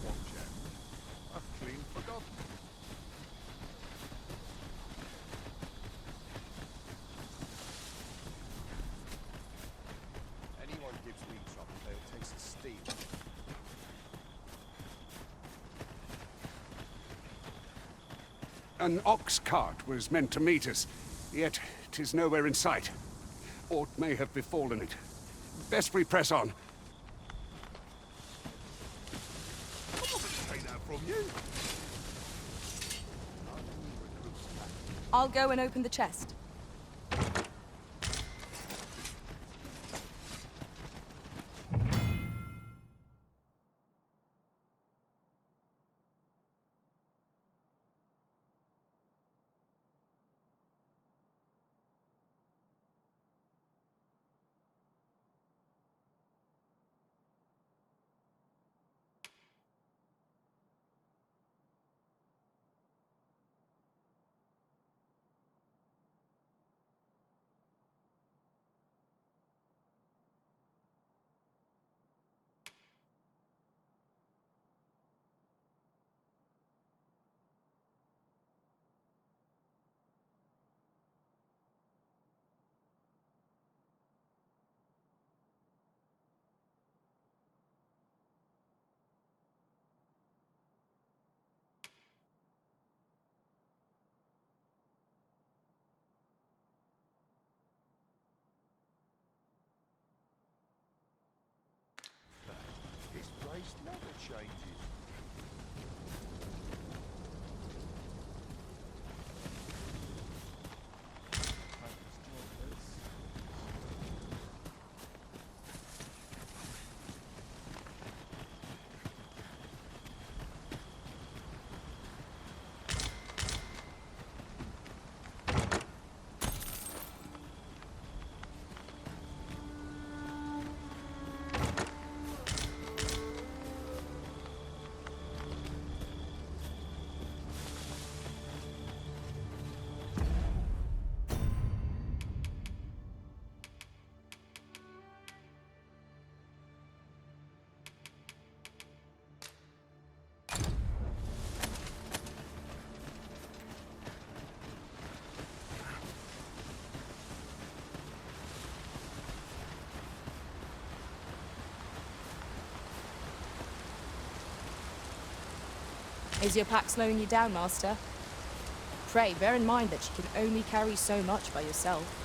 watch out. I've clean forgotten. Anyone gives me trouble, they'll taste the steam. An ox cart was meant to meet us, yet 'tis nowhere in sight. Aught may have befallen it. Best we press on. I wasn't take that from you. I'll go and open the chest. This place never changes. Is your pack slowing you down, Master? Pray, bear in mind that you can only carry so much by yourself.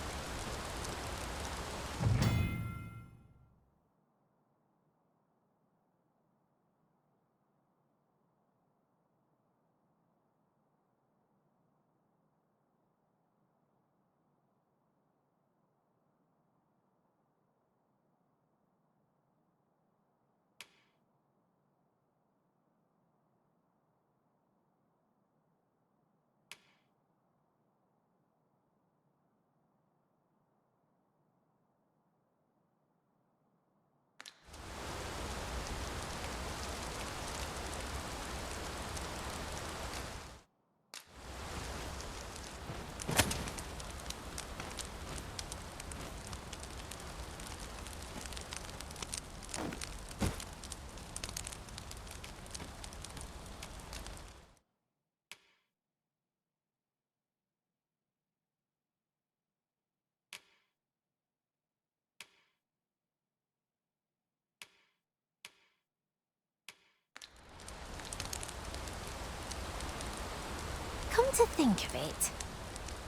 Come to think of it,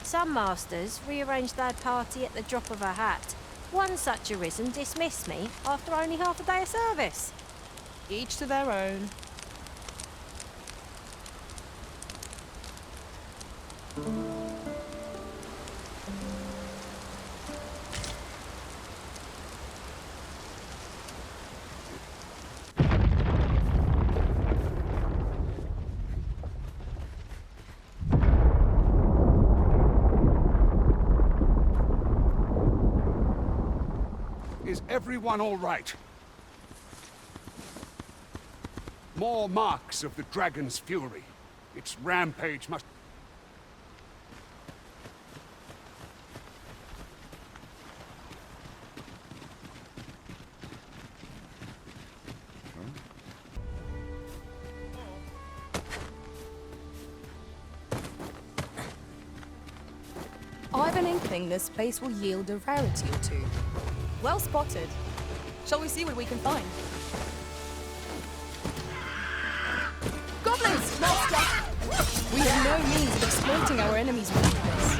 some masters rearrange their party at the drop of a hat. One such arisen dismissed me after only half a day of service. Each to their own. Is everyone all right? More marks of the dragon's fury. Its rampage must... an inkling this place will yield a rarity or two. Well spotted. Shall we see what we can find? Goblins, master! We have no means of exploiting our enemy's weakness.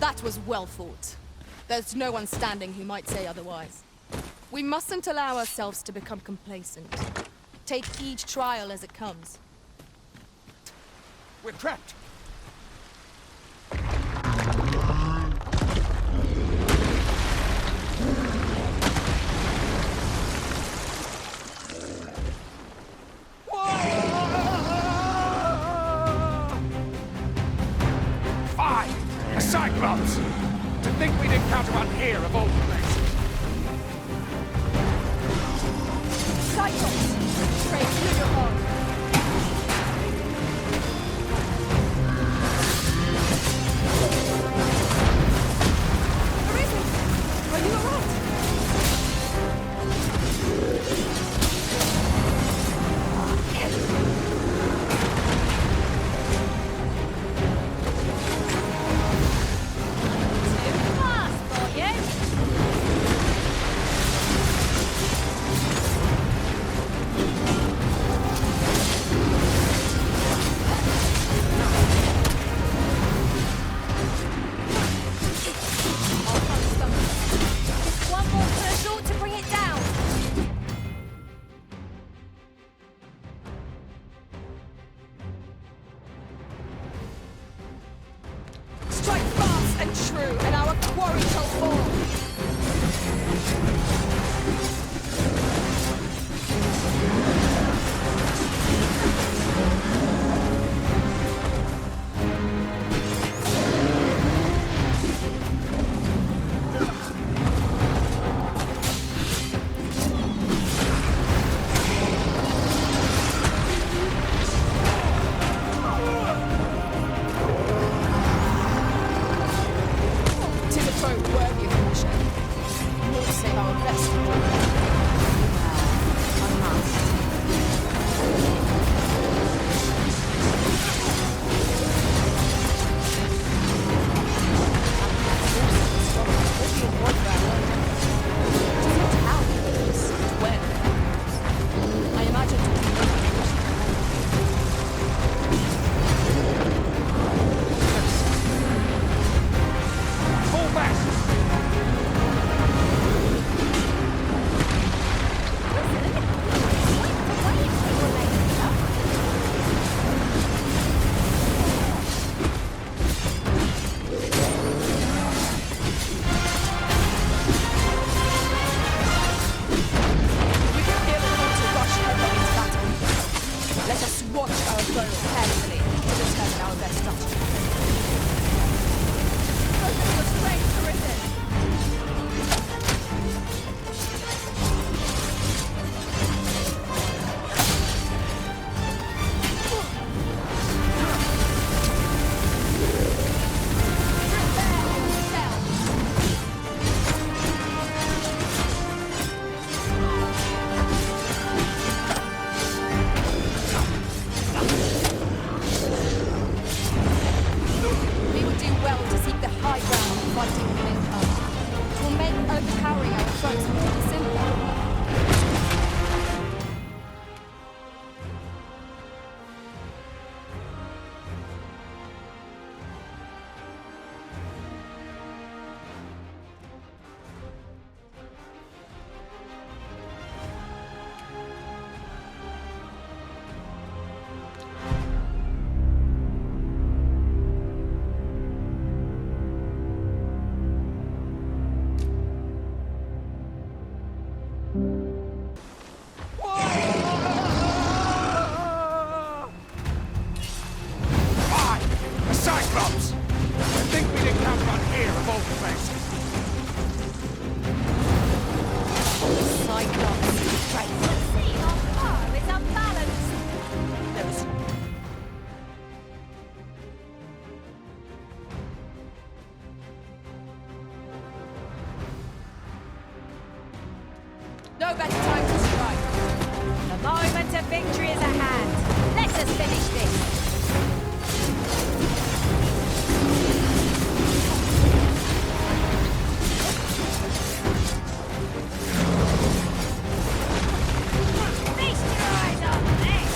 That was well fought. There's no one standing who might say otherwise. We mustn't allow ourselves to become complacent. Take each trial as it comes. We're trapped. A Cyclops! To think we'd encounter one here of all places. Cyclops! Pray, through your heart. Arisen! Are you alright? Strike fast and true, and our quarry shall fall. Tis a foe worthy of caution. We'll save our best for I must. I imagine Fall back! no better time to strike. The moment of victory is at hand. Let us finish this. Feast your eyes on this.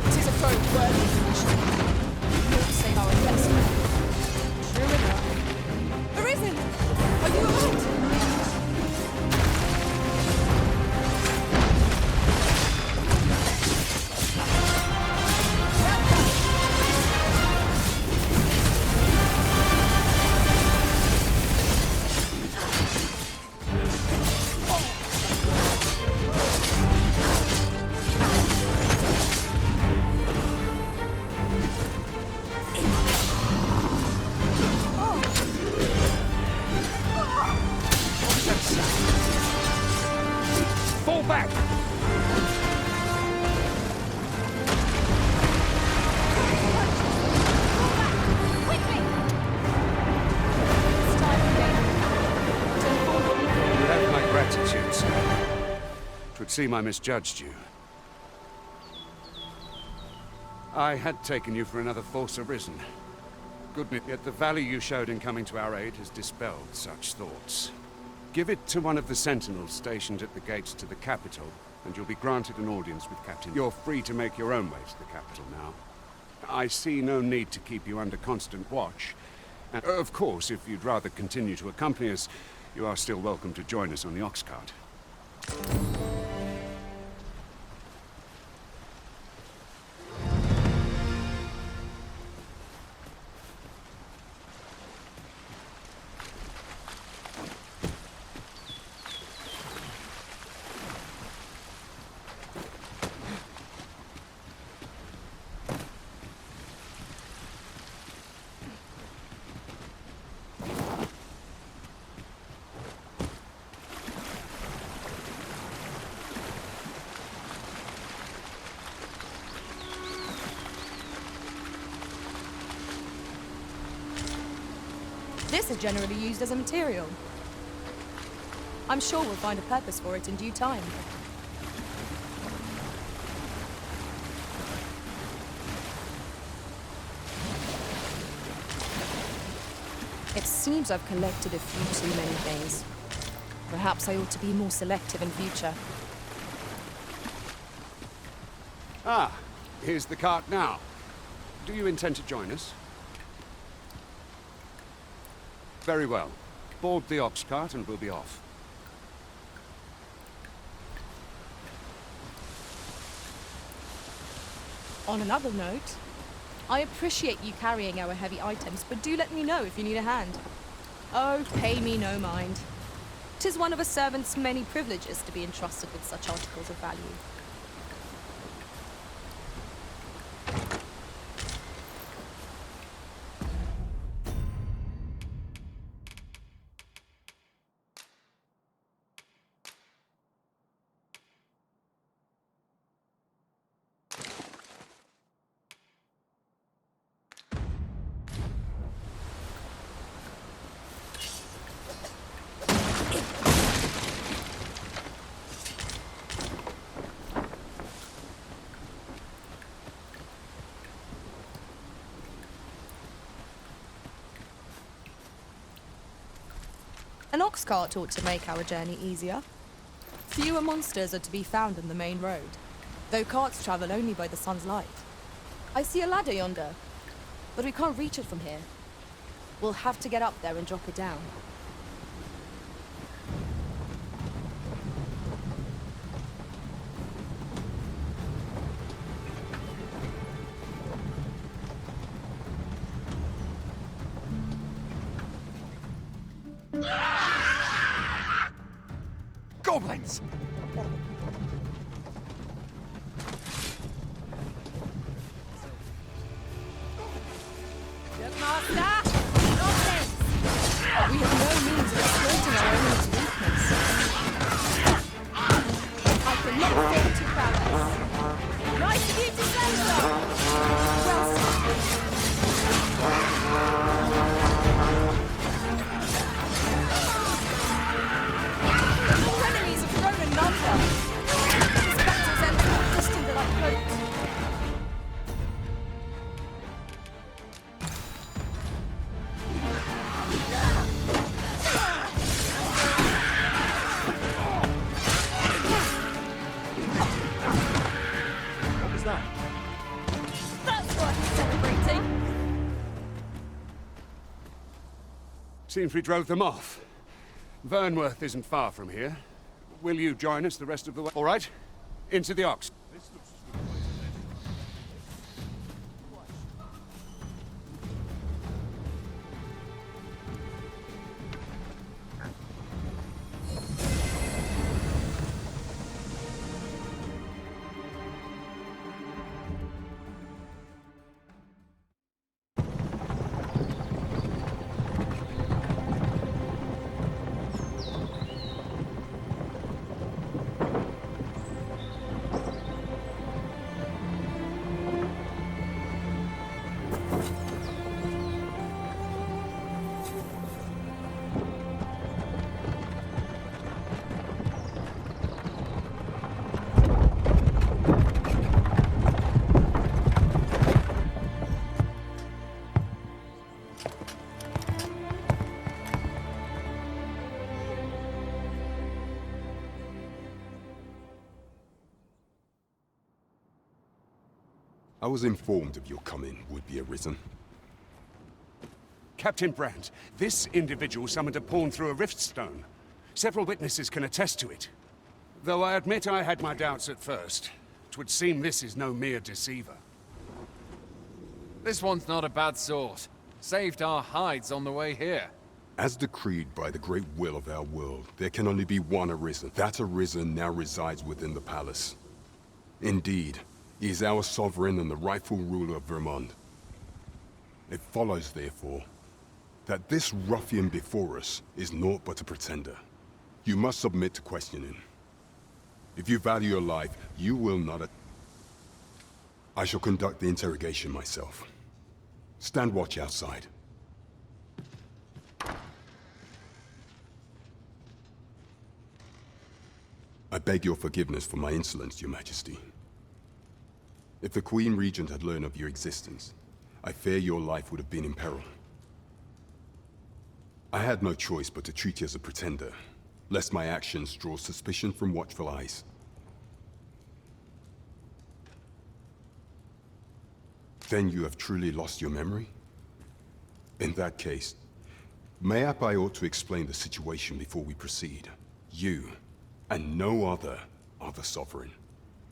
It is a foe worthy of mission. Not say our best. True enough. Arisen! Are you alright? Fall back! It's time again. To inform what you You have my gratitude, sir. 'Twould seem I misjudged you. I had taken you for another force arisen. Goodness, yet the valor you showed in coming to our aid has dispelled such thoughts. Give it to one of the sentinels stationed at the gates to the capital, and you'll be granted an audience with Captain. You're free to make your own way to the capital now. I see no need to keep you under constant watch. And, of course, if you'd rather continue to accompany us, you are still welcome to join us on the ox cart. This is generally used as a material. I'm sure we'll find a purpose for it in due time. It seems I've collected a few too many things. Perhaps I ought to be more selective in future. Ah, here's the cart now. Do you intend to join us? Very well. Board the ox cart and we'll be off. On another note, I appreciate you carrying our heavy items, but do let me know if you need a hand. Oh, pay me no mind. 'Tis one of a servant's many privileges to be entrusted with such articles of value. An ox cart ought to make our journey easier. Fewer monsters are to be found on the main road, though carts travel only by the sun's light. I see a ladder yonder, but we can't reach it from here. We'll have to get up there and drop it down. filthy prowess. Nice of you to say so. Well said. Your enemies have grown in number. This battle's end more distant than I hoped. What was that? That's worth celebrating. Seems we drove them off. Vernworth isn't far from here. Will you join us the rest of the way? All right. Into the ox. This looks as good a place as any. I was informed of your coming would be arisen. Captain Brandt, this individual summoned a pawn through a rift stone. Several witnesses can attest to it. Though I admit I had my doubts at first. 'Twould seem this is no mere deceiver. This one's not a bad sort. Saved our hides on the way here. As decreed by the great will of our world, there can only be one arisen. That arisen now resides within the palace. Indeed, he is our sovereign and the rightful ruler of Vermont. It follows, therefore, that this ruffian before us is naught but a pretender. You must submit to questioning. If you value your life, you will not... I shall conduct the interrogation myself. Stand watch outside. I beg your forgiveness for my insolence, Your Majesty. If the Queen Regent had learned of your existence, I fear your life would have been in peril. I had no choice but to treat you as a pretender, lest my actions draw suspicion from watchful eyes. Then you have truly lost your memory? In that case, mayhap I ought to explain the situation before we proceed. You, and no other, are the sovereign.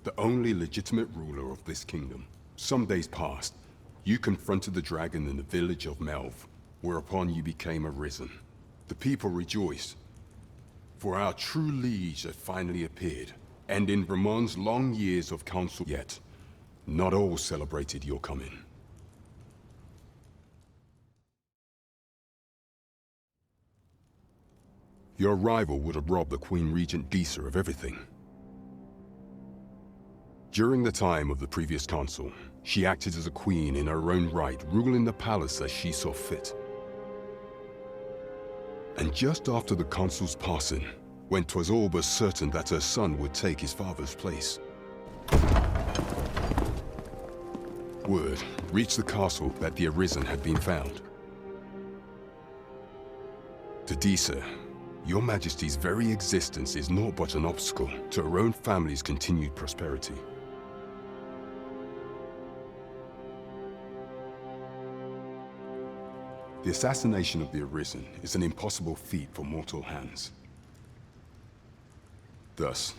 The only legitimate ruler of this kingdom. Some days past, you confronted the dragon in the village of Melv, whereupon you became arisen. The people rejoiced, for our true liege had finally appeared, and in Vermont's long years of counsel yet, not all celebrated your coming. Your arrival would have robbed the Queen Regent Disa of everything. During the time of the previous consul, she acted as a queen in her own right, ruling the palace as she saw fit. And just after the consul's passing, when 'twas all but certain that her son would take his father's place, word reached the castle that the Arisen had been found. To Disa, your Majesty's very existence is naught but an obstacle to her own family's continued prosperity. The assassination of the Arisen is an impossible feat for mortal hands. Thus,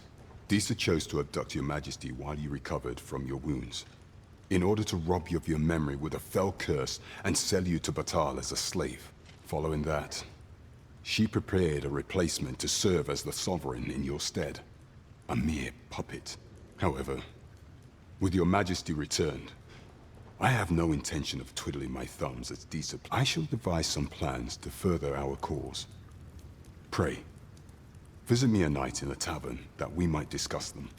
Disa chose to abduct your Majesty while you recovered from your wounds, in order to rob you of your memory with a fell curse and sell you to Batal as a slave. Following that, she prepared a replacement to serve as the sovereign in your stead. A mere puppet. However, with your Majesty returned, I have no intention of twiddling my thumbs as Disa. I shall devise some plans to further our cause. Pray, visit me a night in a tavern that we might discuss them.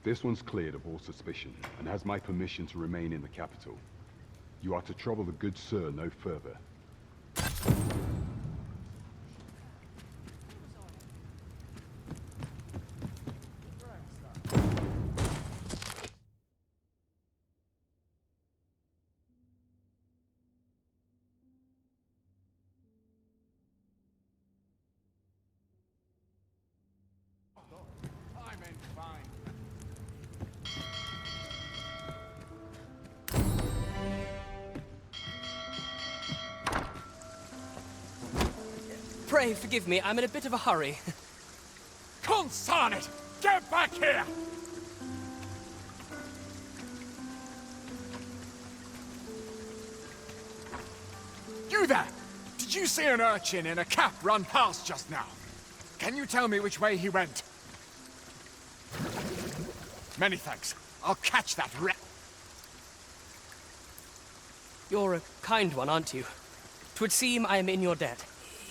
This one's cleared of all suspicion, and has my permission to remain in the capital. You are to trouble the good sir no further. I'm in fine. Pray forgive me, I'm in a bit of a hurry. Consarn it! Get back here! You there! Did you see an urchin in a cap run past just now? Can you tell me which way he went? Many thanks. I'll catch that You're a kind one, aren't you? 'Twould seem I am in your debt.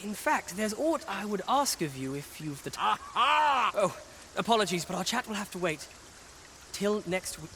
In fact, there's aught I would ask of you if you've the time. Aha! Oh, apologies, but our chat will have to wait. Till next week.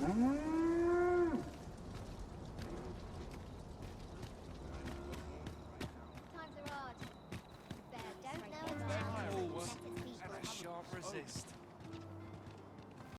And a sharp resist.